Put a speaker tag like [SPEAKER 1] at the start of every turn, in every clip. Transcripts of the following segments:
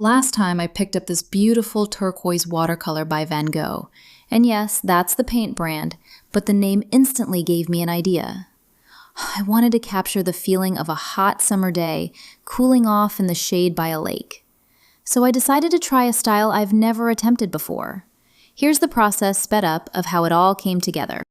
[SPEAKER 1] Last time I picked up this beautiful turquoise watercolor by Van Gogh. And yes, that's the paint brand, but the name instantly gave me an idea. I wanted to capture the feeling of a hot summer day, cooling off in the shade by a lake. So I decided to try a style I've never attempted before. Here's the process sped up of how it all came together.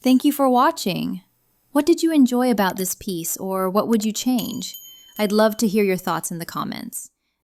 [SPEAKER 1] Thank you for watching. What did you enjoy about this piece, or what would you change? I'd love to hear your thoughts in the comments.